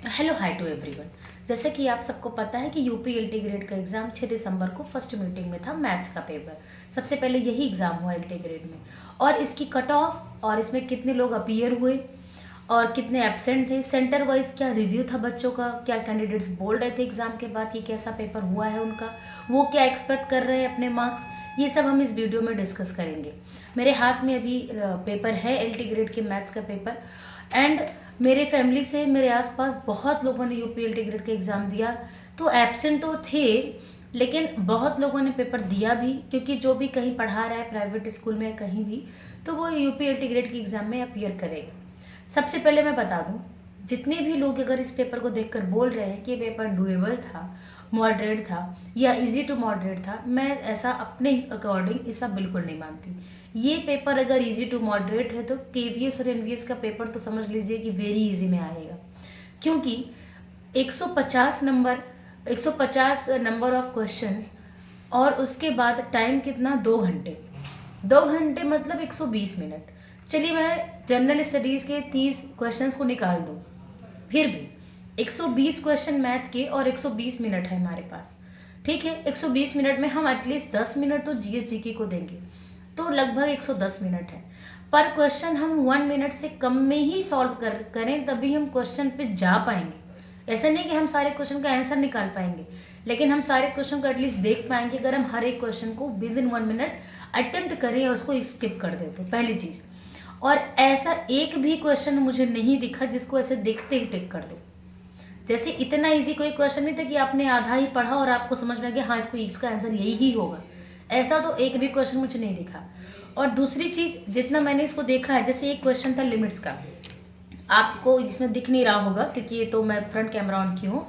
Hello hi to everyone. जैसे कि आप सबको पता है कि यूपी एलटी ग्रेड का एग्ज़ाम 6 दिसंबर को फर्स्ट मीटिंग में था मैथ्स का पेपर। सबसे पहले यही एग्ज़ाम हुआ एलटी ग्रेड में, और इसकी कट ऑफ और इसमें कितने लोग अपीयर हुए और कितने एब्सेंट थे, सेंटर वाइज क्या रिव्यू था बच्चों का, क्या कैंडिडेट्स बोल रहे थे एग्ज़ाम के बाद कि कैसा पेपर हुआ है उनका, वो क्या एक्सपेक्ट कर रहे हैं अपने मार्क्स, ये सब हम इस वीडियो में डिस्कस करेंगे। मेरे हाथ में अभी पेपर है एलटी ग्रेड के मैथ्स का पेपर। एंड मेरे फैमिली से मेरे आसपास बहुत लोगों ने यूपी एलटी ग्रेड का एग्ज़ाम दिया, तो एब्सेंट तो थे लेकिन बहुत लोगों ने पेपर दिया भी, क्योंकि जो भी कहीं पढ़ा रहा है प्राइवेट स्कूल में कहीं भी, तो वो यूपी एलटी ग्रेड की एग्ज़ाम में अपीयर करेगा। सबसे पहले मैं बता दूं, जितने भी लोग अगर इस पेपर को देखकर बोल रहे हैं कि ये पेपर डुएबल था, मॉडरेट था या इजी टू मॉडरेट था, मैं ऐसा अपने अकॉर्डिंग ऐसा बिल्कुल नहीं मानती। ये पेपर अगर इजी टू मॉडरेट है तो केवीएस और एनवीएस का पेपर तो समझ लीजिए कि वेरी इजी में आएगा, क्योंकि 150 नंबर 150 नंबर ऑफ क्वेश्चंस, और उसके बाद टाइम कितना, 2 घंटे। 2 घंटे मतलब 120 मिनट। चलिए मैं जनरल स्टडीज़ के 30 क्वेश्चंस को निकाल दूँ, फिर भी 120 क्वेश्चन मैथ के और 120 मिनट है हमारे पास। ठीक है, 120 मिनट में हम एटलीस्ट 10 मिनट तो जीएस जीके को देंगे, तो लगभग 110 मिनट है। पर क्वेश्चन हम 1 मिनट से कम में ही सॉल्व करें तभी हम क्वेश्चन पे जा पाएंगे। ऐसा नहीं कि हम सारे क्वेश्चन का आंसर निकाल पाएंगे, लेकिन हम सारे क्वेश्चन को एटलीस्ट देख पाएंगे अगर हम हर एक क्वेश्चन को विद इन 1 मिनट अटेम्प्ट करें और उसको स्किप कर दें तो, पहली चीज़। और ऐसा एक भी क्वेश्चन मुझे नहीं दिखा जिसको ऐसे देखते ही टिक कर दो। जैसे इतना इजी कोई क्वेश्चन नहीं था कि आपने आधा ही पढ़ा और आपको समझ में आ गया हाँ इसका आंसर यही ही होगा, ऐसा तो एक भी क्वेश्चन मुझे नहीं दिखा। और दूसरी चीज़, जितना मैंने इसको देखा है, जैसे एक क्वेश्चन था लिमिट्स का, आपको इसमें दिख नहीं रहा होगा क्योंकि ये तो मैं फ्रंट कैमरा ऑन की हूँ,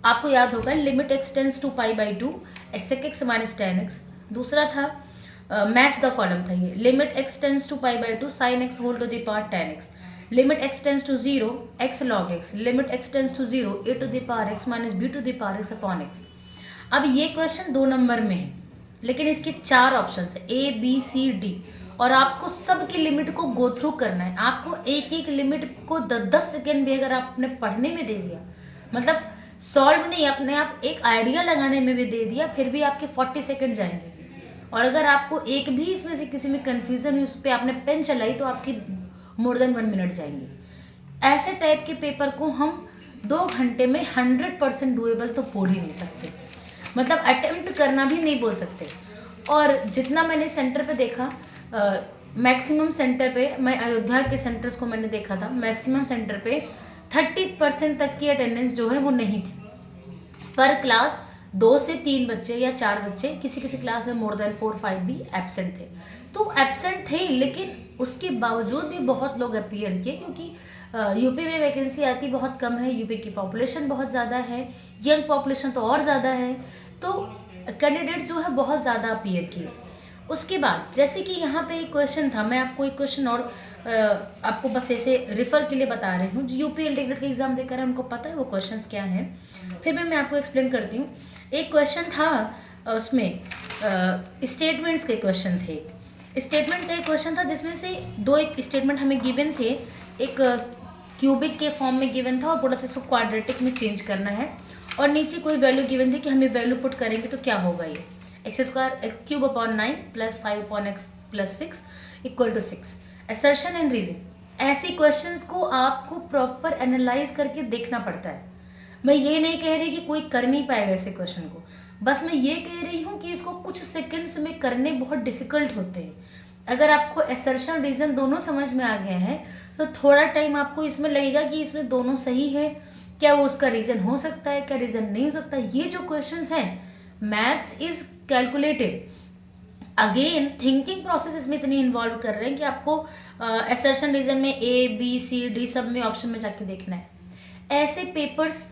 आपको याद होगा limit x tends to pi by 2 sec x minus ten x. दूसरा था मैच द कॉलम था ये, limit x tends to pi by 2 sine x whole to the power ten x, limit x tends to 0 x log x, limit x tends to 0 a to the power x minus b to the power x upon x. अब ये question 2 number में है, लेकिन इसके 4 option है A B C D, और आपको सबकी लिमिट को गो थ्रू करना है। आपको एक एक लिमिट को 10-10 सेकेंड भी अगर आपने पढ़ने में दे दिया, मतलब सॉल्व नहीं, अपने आप एक आइडिया लगाने में भी दे दिया, फिर भी आपके 40 सेकेंड जाएंगे। और अगर आपको एक भी इसमें से किसी में कन्फ्यूजन हुई, उस पर आपने पेन चलाई, तो आपकी मोर देन 1 मिनट जाएंगे। ऐसे टाइप के पेपर को हम 2 घंटे में 100% डुएबल तो बोल ही नहीं सकते, मतलब अटेम्प्ट करना भी नहीं बोल सकते। और जितना मैंने सेंटर पे देखा, मैक्सिमम सेंटर पे, मैं अयोध्या के सेंटर्स को मैंने देखा था, मैक्सिमम सेंटर पे 30% तक की अटेंडेंस जो है वो नहीं थी। पर क्लास 2 से 3 बच्चे या 4 बच्चे, किसी किसी क्लास में मोर देन 4-5 भी एब्सेंट थे। तो एब्सेंट थे, लेकिन उसके बावजूद भी बहुत लोग अपीयर किए, क्योंकि यूपी में वैकेंसी आती बहुत कम है, यूपी की पॉपुलेशन बहुत ज़्यादा है, यंग पॉपुलेशन तो और ज़्यादा है, तो कैंडिडेट्स जो है बहुत ज़्यादा अपीयर किए। उसके बाद जैसे कि यहाँ पे एक क्वेश्चन था, मैं आपको एक क्वेश्चन और आपको बस ऐसे रिफर के लिए बता रही हूँ, जो यूपी एलटी ग्रेड का एग्जाम देकर है उनको पता है वो क्वेश्चंस क्या हैं, फिर भी मैं आपको एक्सप्लेन करती हूँ। एक क्वेश्चन था, उसमें स्टेटमेंट्स के क्वेश्चन थे। स्टेटमेंट का एक क्वेश्चन था जिसमें से एक स्टेटमेंट हमें गिवन थे, एक क्यूबिक के फॉर्म में गिवन था और बोला था इसको क्वाड्रेटिक में चेंज करना है, और नीचे कोई वैल्यू गिवन थी कि हमें वैल्यू पुट करेंगे तो क्या होगा, ये x square cube upon 9 plus 5 upon x plus 6 equal to 6। Assertion and reason, ऐसे क्वेश्चंस को आपको प्रॉपर एनालाइज करके देखना पड़ता है। मैं ये नहीं कह रही कि कोई कर नहीं पाएगा ऐसे क्वेश्चन को, बस मैं ये कह रही हूँ कि इसको कुछ सेकंड्स में करने बहुत डिफिकल्ट होते हैं। अगर आपको असर्शन रीजन दोनों समझ में आ गया है तो थोड़ा टाइम आपको इसमें लगेगा कि इसमें दोनों सही है, क्या वो उसका रीजन हो सकता है, क्या रीजन नहीं हो सकता। ये जो क्वेश्चंस हैं, maths is calculated, again thinking process इसमें इतनी इन्वॉल्व कर रहे हैं कि आपको असर्शन रीजन में ए बी सी डी सब में ऑप्शन में जाके देखना है। ऐसे पेपर्स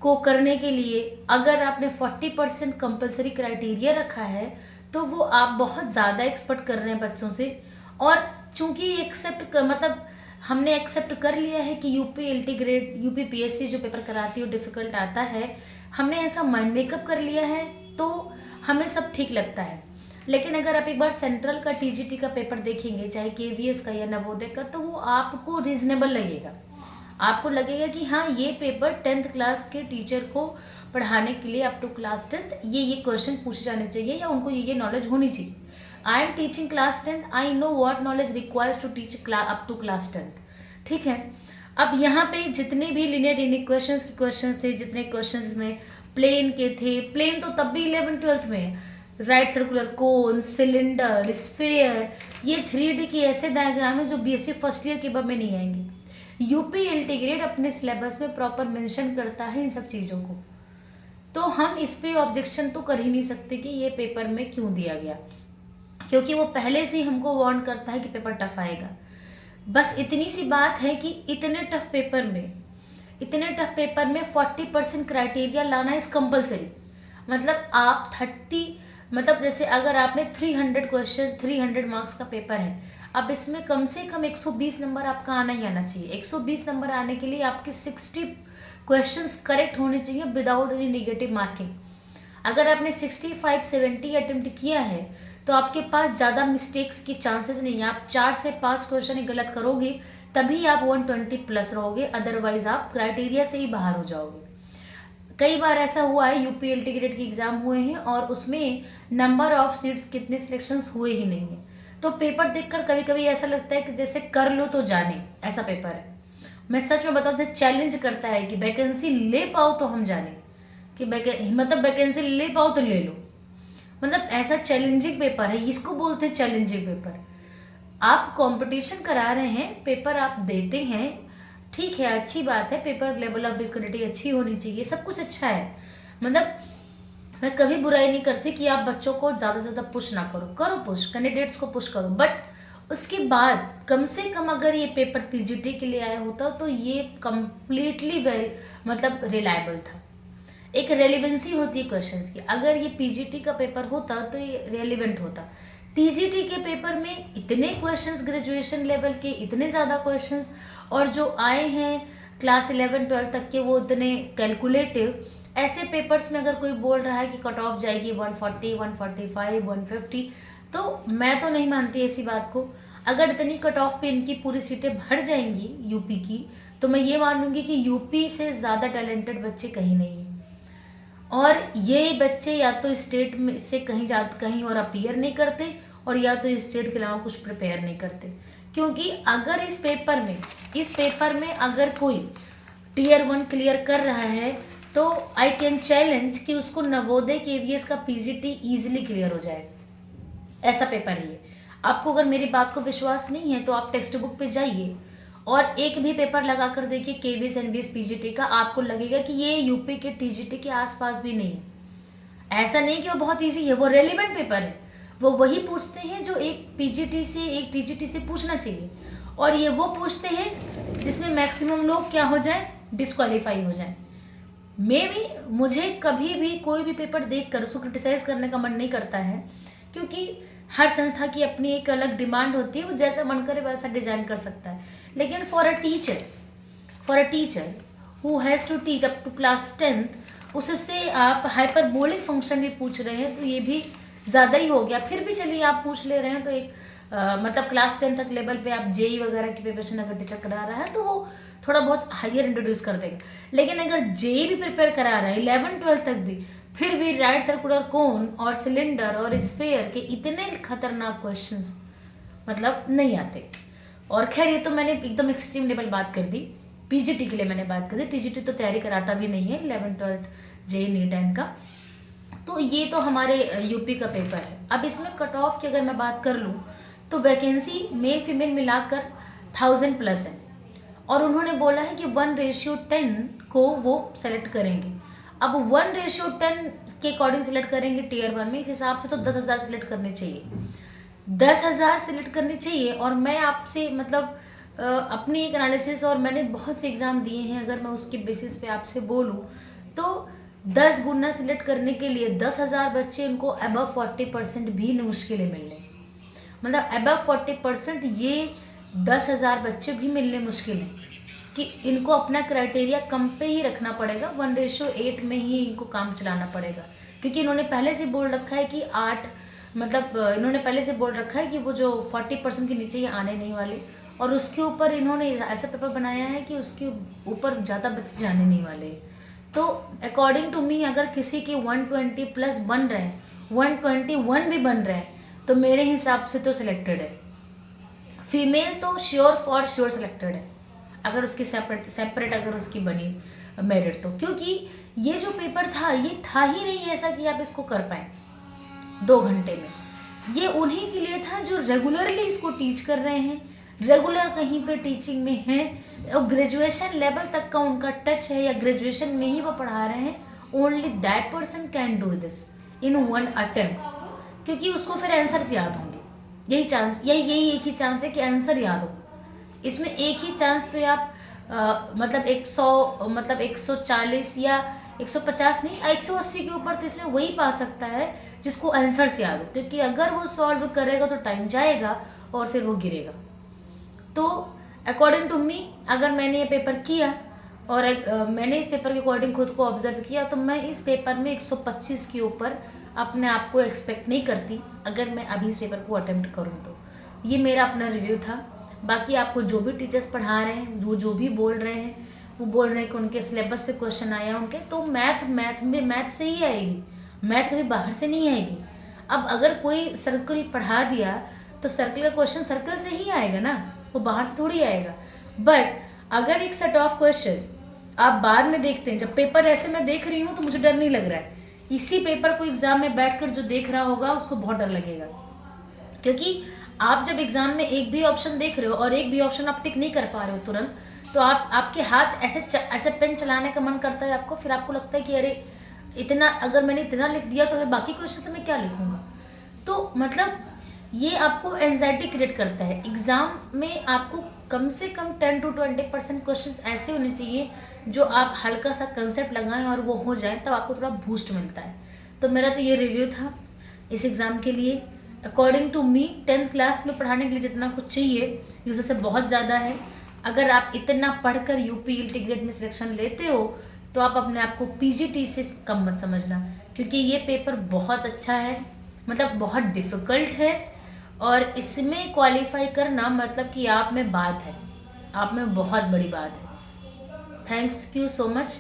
को करने के लिए अगर आपने 40% कंपलसरी क्राइटेरिया रखा है तो वो आप बहुत ज़्यादा एक्सपेक्ट कर रहे हैं बच्चों से। और चूंकि मतलब हमने एक्सेप्ट कर लिया है कि UP LT grade, UP PSC जो पेपर कराती है वो डिफ़िकल्ट आता है, हमने ऐसा माइंड मेकअप कर लिया है, तो हमें सब ठीक लगता है। लेकिन अगर आप एक बार सेंट्रल का टीजीटी का पेपर देखेंगे, चाहे केवीएस का या नवोदय का, तो वो आपको रीजनेबल लगेगा। आपको लगेगा कि हाँ ये पेपर 10th क्लास के टीचर को पढ़ाने के लिए अप टू क्लास 10th ये क्वेश्चन पूछे जाने चाहिए या उनको ये नॉलेज होनी चाहिए। I am teaching class 10th, I know what knowledge requires to teach up to class 10th। ठीक है, अब यहाँ पे जितने भी लीनियर इक्वेशंस के क्वेश्चन थे, जितने क्वेश्चन में प्लेन के थे, प्लेन तो तब भी 11th-12th में, right circular cone, cylinder, sphere, ये 3D की ऐसे डायग्राम है जो बीएससी फर्स्ट ईयर के बाद में नहीं आएंगे। यूपी एलटी ग्रेड अपने सिलेबस में प्रॉपर मेंशन करता है इन सब चीज़ों को, तो हम इस पे ऑब्जेक्शन तो कर ही नहीं सकते कि ये पेपर में क्यों दिया गया, क्योंकि वो पहले से ही हमको वार्न करता है कि पेपर टफ आएगा। बस इतनी सी बात है कि इतने टफ पेपर में 40% क्राइटेरिया लाना इज कंपलसरी। मतलब आप 30, मतलब जैसे अगर आपने 300 क्वेश्चन 300 मार्क्स का पेपर है, अब इसमें कम से कम 120 नंबर आपका आना ही आना चाहिए। 120 नंबर आने के लिए आपके 60 क्वेश्चंस करेक्ट होने चाहिए विदाउट एनी नेगेटिव मार्किंग। अगर आपने 65-70 अटेम्प्ट किया है तो आपके पास ज़्यादा मिस्टेक्स की चांसेस नहीं है। आप 4 से 5 क्वेश्चन ही गलत करोगे तभी आप 120 प्लस रहोगे, अदरवाइज आप क्राइटेरिया से ही बाहर हो जाओगे। कई बार ऐसा हुआ है, यूपी एलटी ग्रेड के एग्जाम हुए हैं और उसमें नंबर ऑफ सीट्स कितने सिलेक्शंस हुए ही नहीं है, तो पेपर देखकर कभी कभी ऐसा लगता है कि जैसे कर लो तो जाने, ऐसा पेपर है। मैं सच में बताऊँ, से चैलेंज करता है कि वैकेंसी ले पाओ तो हम जाने, कि मतलब वैकेंसी ले पाओ तो ले लो। मतलब ऐसा चैलेंजिंग पेपर है, इसको बोलते हैं चैलेंजिंग पेपर। आप कंपटीशन करा रहे हैं, पेपर आप देते हैं, ठीक है, अच्छी बात है, पेपर लेवल ऑफ डिफिकल्टी अच्छी होनी चाहिए, सब कुछ अच्छा है। मतलब मैं कभी बुराई नहीं करती कि आप बच्चों को ज़्यादा से ज़्यादा पुश ना करो, करो पुश, कैंडिडेट्स को पुश करो, बट उसके बाद कम से कम अगर ये पेपर पीजीटी के लिए आया होता तो ये कम्प्लीटली मतलब रिलायबल था। एक रेलिवेंसी होती है क्वेश्चंस की, अगर ये पीजीटी का पेपर होता तो ये रेलिवेंट होता। टीजीटी के पेपर में इतने क्वेश्चंस, ग्रेजुएशन लेवल के इतने ज़्यादा क्वेश्चंस, और जो आए हैं क्लास 11-12 तक के वो इतने कैलकुलेटिव। ऐसे पेपर्स में अगर कोई बोल रहा है कि कट ऑफ जाएगी 140, 145, 150, तो मैं तो नहीं मानती ऐसी बात को। अगर इतनी कट ऑफ पे इनकी पूरी सीटें भर जाएंगी यूपी की, तो मैं ये मानूंगी कि यूपी से ज़्यादा टैलेंटेड बच्चे कहीं नहीं हैं, और ये बच्चे या तो स्टेट में से कहीं और अपीयर नहीं करते, और या तो स्टेट के अलावा कुछ प्रिपेयर नहीं करते। क्योंकि अगर इस पेपर में अगर कोई Tier 1 क्लियर कर रहा है तो आई कैन चैलेंज कि उसको नवोदय KVS का पीजीटी ईजिली क्लियर हो जाएगा। ऐसा पेपर है ये। आपको अगर मेरी बात को विश्वास नहीं है तो आप टेक्स्ट बुक पे जाइए और एक भी पेपर लगा कर देखिए KVS NVS पीजीटी का, आपको लगेगा कि ये यूपी के टीजीटी के आसपास भी नहीं है। ऐसा नहीं कि वो बहुत ईजी है, वो रेलिवेंट पेपर है, वो वही पूछते हैं जो एक पीजीटी से एक टीजीटी से पूछना चाहिए, और ये वो पूछते हैं जिसमें मैक्सिमम लोग क्या हो जाए, डिस्क्वालीफाई हो जाए। मुझे कभी भी कोई भी पेपर देखकर उसको क्रिटिसाइज करने का मन नहीं करता है, क्योंकि हर संस्था की अपनी एक अलग डिमांड होती है, वो जैसा मन करे वैसा डिज़ाइन कर सकता है। लेकिन for a teacher who has to teach up to class 10th, उससे आप हाइपरबोलिक फंक्शन भी पूछ रहे हैं तो ये भी ज़्यादा ही हो गया। फिर भी चलिए आप पूछ ले रहे हैं तो एक मतलब क्लास 10 तक लेवल पे आप जेई वगैरह की प्रिपरेशन अगर टीचर करा रहा है तो वो थोड़ा बहुत हायर इंट्रोड्यूस कर देगा। लेकिन अगर जेई भी प्रिपेयर करा रहा है 11-12 तक भी, फिर भी राइट सर्कुलर कोन और सिलेंडर और स्फेयर के इतने खतरनाक क्वेश्चंस मतलब नहीं आते। और खैर ये तो मैंने एकदम एक्सट्रीम लेवल बात कर दी, पीजीटी के लिए मैंने बात कर दी, टीजीटी तो तैयारी कराता भी नहीं है 11-12 जेई नीट एंड का। तो ये तो हमारे यूपी का पेपर है। अब इसमें कट ऑफ की अगर मैं बात कर लूँ तो वैकेंसी मेल फीमेल मिलाकर 1000 प्लस है, और उन्होंने बोला है कि 1:10 को वो सेलेक्ट करेंगे। अब 1:10 के अकॉर्डिंग सेलेक्ट करेंगे Tier 1 में, इस हिसाब से तो 10,000 सेलेक्ट करने चाहिए, 10,000 सेलेक्ट करने चाहिए। और मैं आपसे मतलब अपनी एक एनालिसिस, और मैंने बहुत से एग्ज़ाम दिए हैं, अगर मैं उसके बेसिस पे आपसे बोलूँ तो 10 गुना सेलेक्ट करने के लिए 10,000 बच्चे, उनको अबव 40% भी मुश्किलें मिलने, मतलब अबव 40% ये 10,000 बच्चे भी मिलने मुश्किल है, कि इनको अपना क्राइटेरिया कम पे ही रखना पड़ेगा, 1:8 में ही इनको काम चलाना पड़ेगा। क्योंकि इन्होंने पहले से बोल रखा है कि 8 मतलब इन्होंने पहले से बोल रखा है कि वो जो 40% के नीचे ये आने नहीं वाले, और उसके ऊपर इन्होंने ऐसा पेपर बनाया है कि उसके ऊपर ज़्यादा बच्चे जाने नहीं वाले हैं। तो अकॉर्डिंग टू मी अगर किसी के 120 प्लस बन रहे हैं, 121 भी बन रहे हैं, तो मेरे हिसाब से तो सिलेक्टेड है। फीमेल तो श्योर फॉर श्योर सिलेक्टेड है, अगर उसकी सेपरेट सेपरेट अगर उसकी बनी मेरिट तो, क्योंकि ये जो पेपर था ये था ही नहीं ऐसा कि आप इसको कर पाए 2 घंटे में। ये उन्हीं के लिए था जो रेगुलरली इसको टीच कर रहे हैं, रेगुलर कहीं पे टीचिंग में हैं और ग्रेजुएशन लेवल तक का उनका टच है या ग्रेजुएशन में ही वो पढ़ा रहे हैं। Only that person can do this in 1 attempt, क्योंकि उसको फिर आंसर्स याद होंगे। यही चांस, यही एक ही चांस है कि आंसर याद हो। इसमें एक ही चांस पे आप मतलब 100 मतलब 140 या 150 नहीं 180 के ऊपर तो इसमें वही पा सकता है जिसको आंसर्स याद हो, क्योंकि अगर वो सॉल्व करेगा तो टाइम जाएगा और फिर वो गिरेगा। तो अकॉर्डिंग टू मी अगर मैंने ये पेपर किया और मैंने इस पेपर के अकॉर्डिंग खुद को ऑब्जर्व किया, तो मैं इस पेपर में 125 के ऊपर अपने आप को एक्सपेक्ट नहीं करती अगर मैं अभी इस पेपर को अटेम्प्ट करूँ तो। ये मेरा अपना रिव्यू था। बाकी आपको जो भी टीचर्स पढ़ा रहे हैं, वो जो भी बोल रहे हैं, वो बोल रहे हैं कि उनके सिलेबस से क्वेश्चन आया उनके, तो मैथ से ही आएगी, मैथ कभी बाहर से नहीं आएगी। अब अगर कोई सर्कल पढ़ा दिया तो सर्कल का क्वेश्चन सर्कल से ही आएगा ना, वो बाहर से थोड़ी आएगा। बट अगर एक सेट ऑफ क्वेश्चंस आप बाद में देखते हैं, जब पेपर ऐसे मैं देख रही हूँ तो मुझे डर नहीं लग रहा है, इसी पेपर को एग्जाम में बैठकर जो देख रहा होगा उसको बहुत डर लगेगा। क्योंकि आप जब एग्जाम में एक भी ऑप्शन देख रहे हो और एक भी ऑप्शन आप टिक नहीं कर पा रहे हो तुरंत, तो आपके हाथ ऐसे पेन चलाने का मन करता है आपको, फिर आपको लगता है कि अरे इतना अगर मैंने इतना लिख दिया तो फिर बाकी क्वेश्चन से मैं क्या लिखूंगा। तो मतलब ये आपको एंजाइटी क्रिएट करता है। एग्ज़ाम में आपको कम से कम 10 to 20% क्वेश्चन ऐसे होने चाहिए जो आप हल्का सा कंसेप्ट लगाएं और वो हो जाए, तब आपको थोड़ा बूस्ट मिलता है। तो मेरा तो ये रिव्यू था इस एग्ज़ाम के लिए। According to me 10th class में पढ़ाने के लिए जितना कुछ चाहिए यूजर से बहुत ज़्यादा है। अगर आप इतना पढ़कर यूपी इंटीग्रेट में सिलेक्शन लेते हो तो आप अपने आप को पीजीटी से कम मत समझना, क्योंकि ये पेपर बहुत अच्छा है, मतलब बहुत डिफ़िकल्ट है और इसमें क्वालिफाई करना मतलब कि आप में बात है, आप में बहुत बड़ी बात है। Thanks you so much.